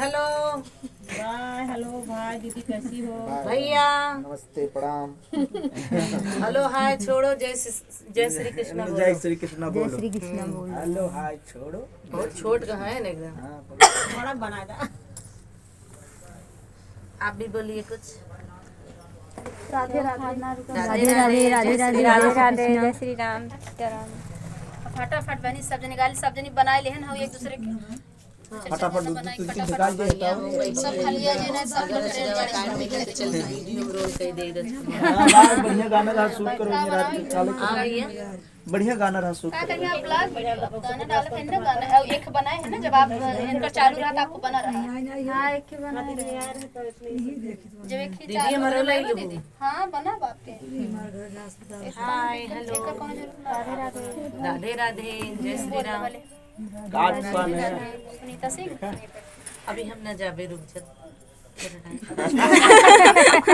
Hello. Bye hello भाई दीदी कैसी हो? भैया नमस्ते प्रणाम। हेलो हाय छोड़ो जय श्री कृष्ण बोलो। जय श्री कृष्ण बोलो। जय श्री कृष्ण बोलो। हेलो हाय छोड़ो। बहुत छोट का है ना एकदम। हाँ, बड़ा बना था। आप भी बोलिए कुछ। राधे राधे राधे राधे राधे राधे राधे राधे जय श्री राम सीताराम। फटाफट बनी सब जने गाली सब जने बनाए लेहन हो एक दूसरे के फटाफट दूध निकाल दे सब खलिया जे ना सब टाइम में करके चल वीडियो रोल कर दे इधर। बढ़िया गाना रहा शूट करो रात के चालू हाँ भैया बढ़िया गाना रहा शूट का करो। कहीं आप ब्लॉग गाना डाले थे ना गाना और एक बनाए है ना जब आप इनका चालू रहा था आपको बना रहा हाँ एक ही बना दे यार। जब एक ही दीदी चालू हमारे रहा लिए दीदी हां बना बाप के हाय हेलो राधे राधे जय श्री राम। काट पान है सुनीता सिंह अभी हम न जाबे रुक जा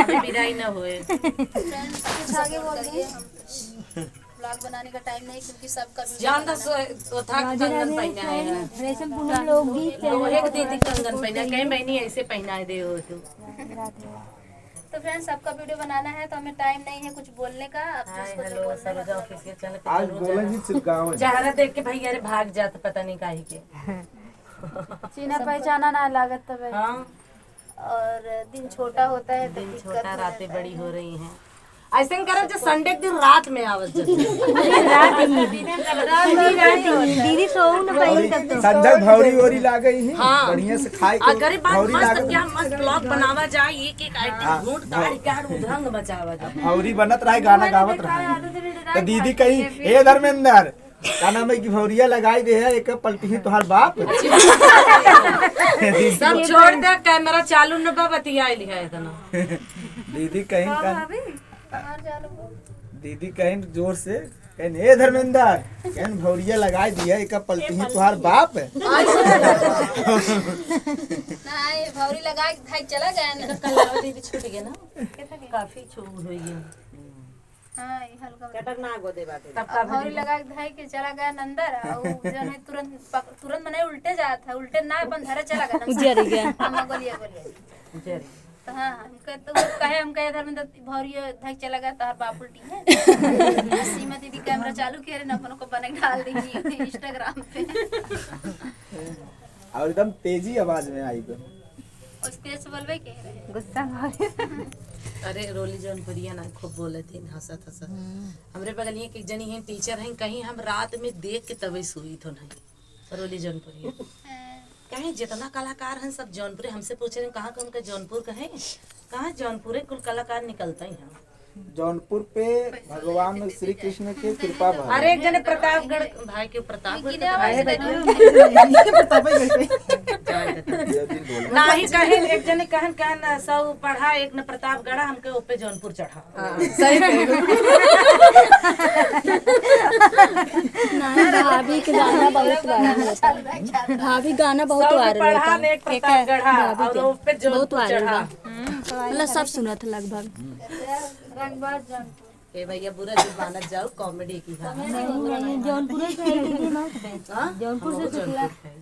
अभी विदाई न होए। आगे बोल दिए ब्लॉग बनाने का टाइम नहीं क्योंकि सबका जान दस था कंगन पहना है। रेशम पूनम लोकगीत तो एक दीदी कंगन पहना कहीं मैंने ऐसे पहना दे हो तो। तो फ्रेंड्स सबका वीडियो बनाना है तो हमें टाइम नहीं है कुछ बोलने का अब हाय जिसको जो हेलो बोलना सरोजा है ऑफिशियल चैनल पे आज बोला जी सिर्फ गाँव है। चेहरा देख के भैया रे भाग जात पता नहीं काहे के। चीना पहचाना ना लागत तब हाँ और दिन छोटा होता है तो दिन दिक्कत छोटा हो रातें जाता है। बड़ी हो रही हैं। ऐसे करब जो संडे के दिन रात में आवत जब दीदी सोऊ न पहले तब तो संजय भौरी वोरी लागे ही हाँ। बढ़िया से खाए और गरीब बात भौरी मस्त लागे क्या मस्त ब्लॉग बनावा जाए एक एक आइटम ढूंढ ताड़ के उधंग मचावा जाए। भौरी बनत रहे गाना गावत रहे तो दीदी कहीं हे धर्मेंद्र का नाम है कि भौरिया लगाई दे है एक पलटी ही तोहार बाप। सब छोड़ दे कैमरा चालू न बा बतिया लिया इतना। दीदी कहीं का बाहर जा लो दीदी कहीं जोर से कहीं हे धर्मेंद्र कहीं भौरिया लगाई दिया एक पलटी ही तोहार बाप है। ना ये भौरी लगा के भाई चला गया ना कल दीदी छूट गए ना काफी छूट हुई है। हां ये हल्का कटक ना गो दे बात तब का भौरी लगा के भाई के चला गया अंदर और जन है तुरंत मने उल्टे जाता है उल्टे ना अपन धरे चला गया जर गया हम गोलिया तो हाँ हम कहे इधर में भौरी धक चला गया तो बाप उल्टी है। सीमा दीदी कैमरा चालू किए ना अपन को बने डाल देंगी इंस्टाग्राम पे और एकदम तेजी आवाज में आई तो उस तेज बोलबे के रहे गुस्सा अरे रोली जौनपुरिया ना खूब बोले थे हंसत हमरे बगल एक जनी है टीचर हैं कहीं हम रात में देख के तबे सोई तो नहीं रोली जौनपुरिया कहीं जितना कलाकार हैं सब जौनपुर हमसे पूछ रहे हैं कहाँ का जौनपुर का है कहाँ जौनपुर कुल कलाकार निकलता ही है। जौनपुर पे भगवान श्री कृष्ण की कृपा भा अरे एक जने प्रतापगढ़ भाई के प्रतापगढ़ नाही कहे एक जने कहन सब पढ़ा एक ने प्रतापगढ़ हमके ऊपर जौनपुर चढ़ा। सही भाभी के गाना बहुत वायरल भाभी गाना बहुत वायरल पढ़ा में एक प्रतापगढ़ और ऊपर जौनपुर चढ़ा। मतलब सब सुना था लगभग ए भैया बुरा जुबानत जाओ कॉमेडी की जौनपुर से जौनपुर से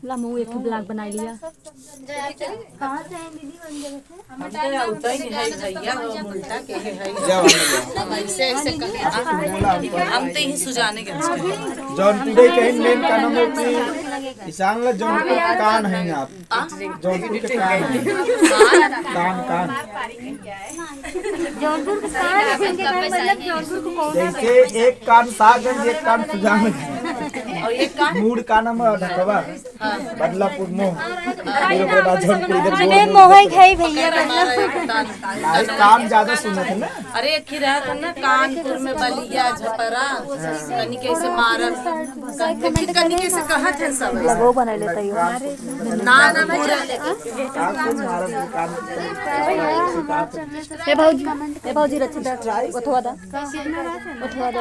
ला मुंह एक ब्लॉग बना लिया। कहां से है दीदी बन जगह से हम तो उतना ही है भैया वो उल्टा के है ऐसे ऐसे हम तो ही सुजाने के जौनपुर के मेन का नाम है कि किसान ला जौनपुर के कान है आप जौनपुर के कान कान जौनपुर के कान मतलब जौनपुर को कौन जैसे एक कान साग है एक कान सुजान और ये कान मूड का नाम ढकवा बदलापुर मोह फिर ओकरे बाद जौनपुर इधर अरे मोहक है भैया लाइट काम ज्यादा सुनत है ना। अरे एक ही रहत है ना कानपुर में बलिया झपरा कनी कैसे मारत कनी कैसे कहत है सब वो बना लेता है ना ना पूरा कानपुर महाराज कान हे भौजी रचित ओथवा दा ओथवा दा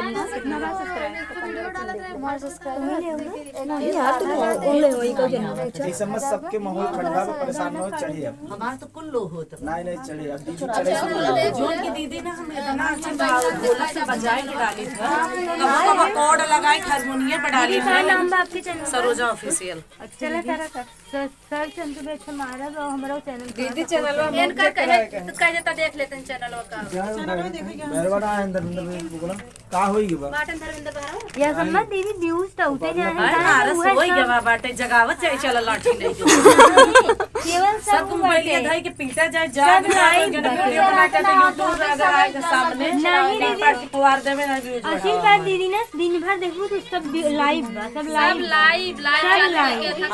हमारे सब्सक्राइबर नहीं यार तुम ओले होई को जना इस समय सबके माहौल ठंडा में परेशान हो चढ़िए अब हमार तो कुल लो होत नहीं चढ़िए अब दीदी चढ़े जोन की दीदी ना हम इतना अच्छा ढोलक से बजाए के डाली था कब कॉर्ड लगाए हारमोनियम पे डाली क्या थी नाम बा आपके चैनल सरोजा ऑफिशियल चला सारा सर चंदू बेच हमारा और हमारा चैनल दीदी चैनल इनकर कहे देता देख लेते हैं चैनल का बरबड़ा अंदर बोला का होई के बा बाटन धर्मेंद्र बाहर या सम्मत दीदी व्यूज तो उते जा भाई नारस होई गवा बाटे जगावत जाए चल लाठी नहीं केवल सब मोबाइल धई के पीटा जाए जा वीडियो बना के यूट्यूब पे अगर आए सामने नहीं पार्टी पुआर देवे ना व्यूज असील बात दीदी ना दिन भर देखबो तो सब लाइव बा सब लाइव लाइव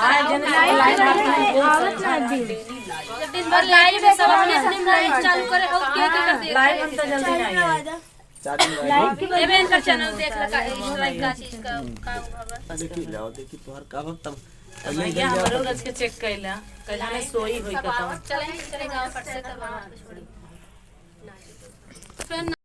आज जन लाइव आवत ना दी जब दिन भर लाइव है सब अपने अपने लाइव चालू करे और क्या कर दे लाइव हम तो जल्दी नहीं आए लाइव के एबे इनका चैनल देख लगा इस लाइव का चीज का होगा देखी जाओ देखी तोहर का वक्त तब भैया हमरो रच के चेक कैला कल में सोई होई कता चलेंगे चले गांव फट से तब छोड़ी फिर